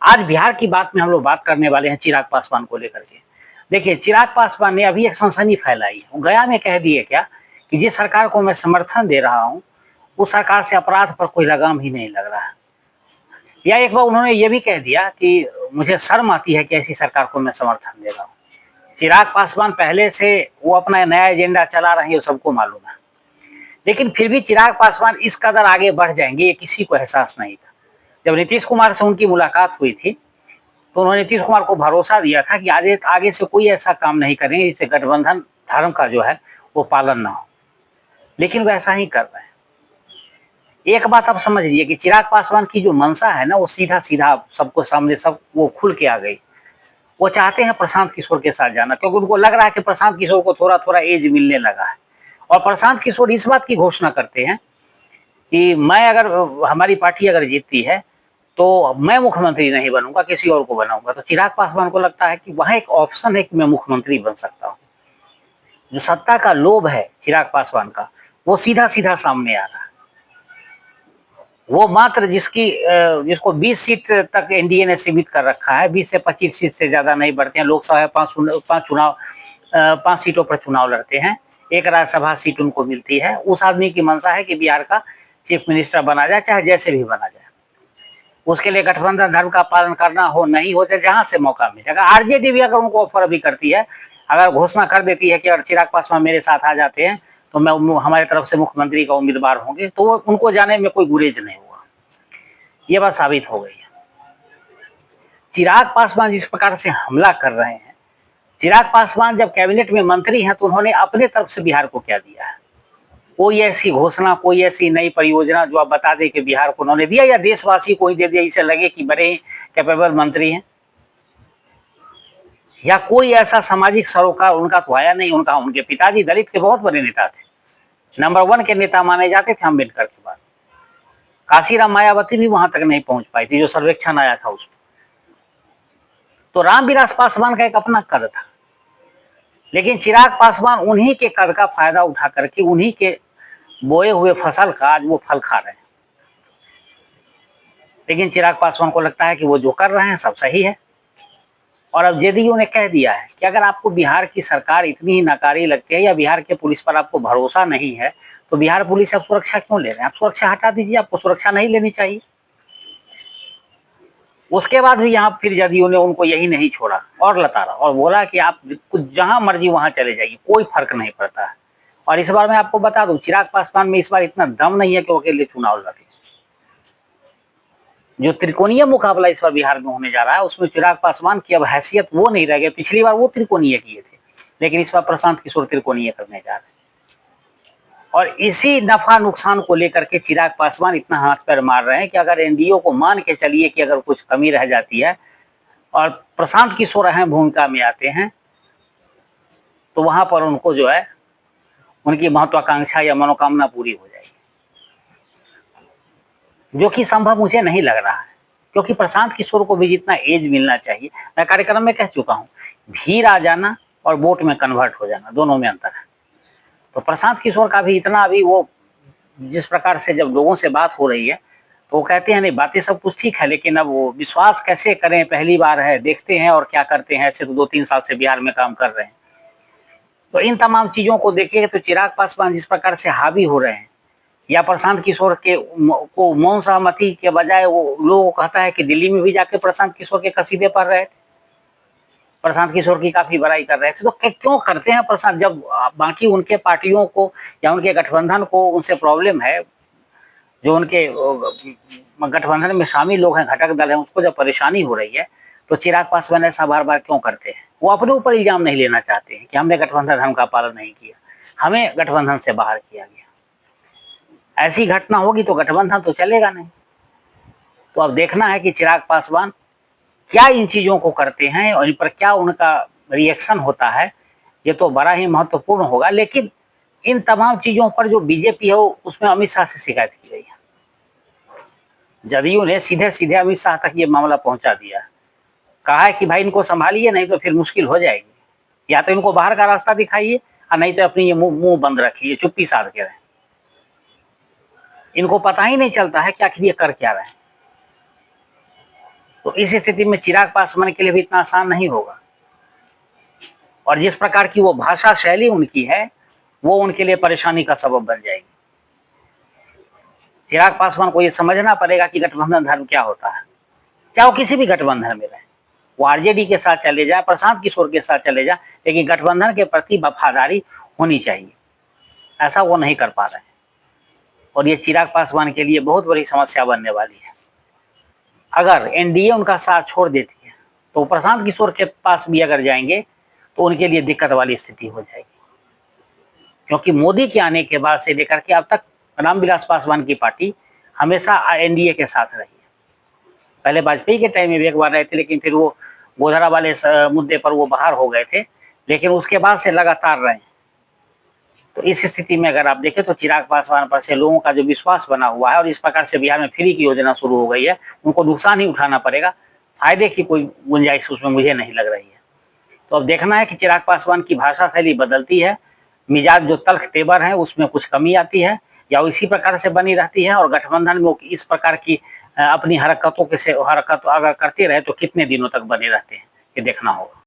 आज बिहार की बात में हम लोग बात करने वाले हैं चिराग पासवान को लेकर के। देखिए, चिराग पासवान ने अभी एक सनसनी फैलाई है। वो गया में कह दिए क्या कि जिस सरकार को मैं समर्थन दे रहा हूँ, उस सरकार से अपराध पर कोई लगाम ही नहीं लग रहा है। या एक बार उन्होंने ये भी कह दिया कि मुझे शर्म आती है कि ऐसी सरकार को मैं समर्थन दे रहा हूँ। चिराग पासवान पहले से वो अपना नया एजेंडा चला रहे हैं, ये सबको मालूम है। लेकिन फिर भी चिराग पासवान इस कदर आगे बढ़ जाएंगे, ये किसी को एहसास नहीं था। जब नीतीश कुमार से उनकी मुलाकात हुई थी, तो उन्होंने नीतीश कुमार को भरोसा दिया था कि आगे से कोई ऐसा काम नहीं करेंगे जिससे गठबंधन धर्म का जो है वो पालन ना हो। लेकिन वैसा ही कर रहे हैं। एक बात आप समझ लीजिए कि चिराग पासवान की जो मंशा है ना, वो सीधा सीधा सबको सामने सब वो खुल के आ गई। वो चाहते हैं प्रशांत किशोर के साथ जाना, क्योंकि उनको लग रहा है कि प्रशांत किशोर को थोड़ा थोड़ा एज मिलने लगा है। और प्रशांत किशोर इस बात की घोषणा करते हैं कि मैं अगर हमारी पार्टी अगर जीतती है तो मैं मुख्यमंत्री नहीं बनूंगा, किसी और को बनाऊंगा। तो चिराग पासवान को लगता है कि वहां एक ऑप्शन है कि मैं मुख्यमंत्री बन सकता हूँ। जो सत्ता का लोभ है चिराग पासवान का, वो सीधा सीधा सामने आ रहा है। वो मात्र जिसको 20 सीट तक एनडीए ने सीमित कर रखा है, 20 से 25 सीट से ज्यादा नहीं बढ़ते हैं। लोकसभा में 5 सीटों पर चुनाव लड़ते हैं, एक राज्यसभा सीट उनको मिलती है। उस आदमी की मंशा है कि बिहार का चीफ मिनिस्टर बना जाए, चाहे जैसे भी बना जाए। उसके लिए गठबंधन धर्म का पालन करना हो नहीं हो, जहां से मौका मिले। अगर आरजेडी भी अगर उनको ऑफर भी करती है, अगर घोषणा कर देती है कि अगर चिराग पासवान मेरे साथ आ जाते हैं तो मैं हमारे तरफ से मुख्यमंत्री का उम्मीदवार होंगे, तो उनको जाने में कोई गुरेज नहीं होगा। ये बात साबित हो गई है। चिराग पासवान जिस प्रकार से हमला कर रहे हैं, चिराग पासवान जब कैबिनेट में मंत्री हैं तो उन्होंने अपने तरफ से बिहार को क्या दिया है? कोई ऐसी घोषणा, कोई ऐसी नई परियोजना जो आप बता दें कि बिहार को उन्होंने दिया, या देशवासी को ही दे दिया, इसे लगे कि बड़े कैपेबल मंत्री हैं? या कोई ऐसा सामाजिक सरोकार उनका तो आया नहीं। उनके पिताजी दलित के बहुत बड़े नेता थे, नंबर 1 के नेता माने जाते थे अम्बेडकर के बाद। काशीराम मायावती भी वहां तक नहीं पहुंच पाई थी जो सर्वेक्षण आया था उसमें। तो रामविलास पासवान का एक अपना कद था, लेकिन चिराग पासवान उन्हीं के कद का फायदा उठा करके उन्हीं के बोए हुए फसल का आज वो फल खा रहे हैं। लेकिन चिराग पासवान को लगता है कि वो जो कर रहे हैं सब सही है। और अब जेडीयू ने कह दिया है कि अगर आपको बिहार की सरकार इतनी ही नाकारी लगती है या बिहार के पुलिस पर आपको भरोसा नहीं है, तो बिहार पुलिस आप सुरक्षा क्यों ले रहे हैं? आप सुरक्षा हटा दीजिए, आपको सुरक्षा नहीं लेनी चाहिए। उसके बाद भी यहाँ फिर जेडीयू ने उनको यही नहीं छोड़ा और लताड़ा और बोला कि आप जहां मर्जी वहां चले जाइए, कोई फर्क नहीं पड़ता है। और इस बार मैं आपको बता दूं, चिराग पासवान में इस बार इतना दम नहीं है कि वो अकेले चुनाव लड़े। जो त्रिकोणीय मुकाबला इस बार बिहार में होने जा रहा है, उसमें चिराग पासवान की अब हैसियत वो नहीं रह गई। पिछली बार वो त्रिकोणीय किए थे, लेकिन इस बार प्रशांत किशोर त्रिकोणीय करने जा रहे हैं। और इसी नफा नुकसान को लेकर के चिराग पासवान इतना हाथ पैर मार रहे हैं कि अगर एनडीओ को मान के चलिए कि अगर कुछ कमी रह जाती है और प्रशांत किशोर अहम भूमिका में आते हैं, तो वहां पर उनको जो है उनकी महत्वाकांक्षा या मनोकामना पूरी हो जाएगी, जो कि संभव मुझे नहीं लग रहा है। क्योंकि प्रशांत किशोर को भी जितना एज मिलना चाहिए, मैं कार्यक्रम में कह चुका हूँ, भीड़ आ जाना और वोट में कन्वर्ट हो जाना, दोनों में अंतर है। तो प्रशांत किशोर का भी इतना अभी वो जिस प्रकार से जब लोगों से बात हो रही है तो वो कहते हैं नहीं, बातें सब कुछ ठीक है, लेकिन अब वो विश्वास कैसे करें, पहली बार है, देखते हैं और क्या करते हैं। ऐसे तो 2-3 साल से बिहार में काम कर रहे हैं। तो इन तमाम चीजों को देखिए तो चिराग पासवान जिस प्रकार से हावी हो रहे हैं, या प्रशांत किशोर को मौन सहमति के बजाय वो लोगों को कहता है कि दिल्ली में भी जाके प्रशांत किशोर के कसीदे पढ़ रहे थे, प्रशांत किशोर की काफी बड़ाई कर रहे थे। तो क्यों करते हैं प्रशांत, जब बाकी उनके पार्टियों को या उनके गठबंधन को उनसे प्रॉब्लम है, जो उनके गठबंधन में शामिल लोग हैं, घटक दल हैं, उसको जब परेशानी हो रही है, तो चिराग पासवान ऐसा बार बार क्यों करते हैं? वो अपने ऊपर इल्जाम नहीं लेना चाहते हैं कि हमने गठबंधन धर्म का पालन नहीं किया, हमें गठबंधन से बाहर किया गया। ऐसी घटना होगी तो गठबंधन तो चलेगा नहीं। तो अब देखना है कि चिराग पासवान क्या इन चीजों को करते हैं और इन पर क्या उनका रिएक्शन होता है, ये तो बड़ा ही महत्वपूर्ण होगा। लेकिन इन तमाम चीजों पर जो बीजेपी है उसमें अमित शाह से शिकायत की गई है। जदयू ने सीधे सीधे अमित शाह तक ये मामला पहुंचा दिया, कहा है कि भाई इनको संभालिए, नहीं तो फिर मुश्किल हो जाएगी। या तो इनको बाहर का रास्ता दिखाइए और नहीं तो अपनी ये मुंह बंद रखिए, चुप्पी साध के रहें। इनको पता ही नहीं चलता है कि आखिर ये कर क्या रहे हैं। तो इस स्थिति में चिराग पासवान के लिए भी इतना आसान नहीं होगा। और जिस प्रकार की वो भाषा शैली उनकी है, वो उनके लिए परेशानी का सबब बन जाएगी। चिराग पासवान को ये समझना पड़ेगा कि गठबंधन धर्म क्या होता है, चाहे वो किसी भी गठबंधन में रहे, वो आरजेडी के साथ चले जाए, प्रशांत किशोर के साथ चले जाए, लेकिन गठबंधन के प्रति वफादारी होनी चाहिए। ऐसा वो नहीं कर पा रहे हैं और ये चिराग पासवान के लिए बहुत बड़ी समस्या बनने वाली है। अगर एनडीए उनका साथ छोड़ देती है तो प्रशांत किशोर के पास भी अगर जाएंगे तो उनके लिए दिक्कत वाली स्थिति हो जाएगी, क्योंकि मोदी के आने के बाद से लेकर के अब तक रामविलास पासवान की पार्टी हमेशा एनडीए के साथ रही है। पहले वाजपेयी के टाइम में भी एक बार रहे थे, लेकिन फिर वो गोधरा वाले मुद्दे पर वो बाहर हो गए थे, लेकिन उसके बाद से लगातार रहे। तो इस स्थिति में अगर आप देखें तो चिराग पासवान पर से लोगों का जो विश्वास बना हुआ है और इस प्रकार से बिहार में फ्री की योजना शुरू हो गई है, उनको नुकसान ही उठाना पड़ेगा, फायदे की कोई गुंजाइश उसमें मुझे नहीं लग रही है। तो अब देखना है कि चिराग पासवान की भाषा शैली बदलती है, मिजाज जो तल्ख तेवर है उसमें कुछ कमी आती है, या वो इसी प्रकार से बनी रहती है और गठबंधन में वो इस प्रकार की अपनी हरकतों के से हरकत अगर करते रहे तो कितने दिनों तक बने रहते हैं, ये देखना होगा।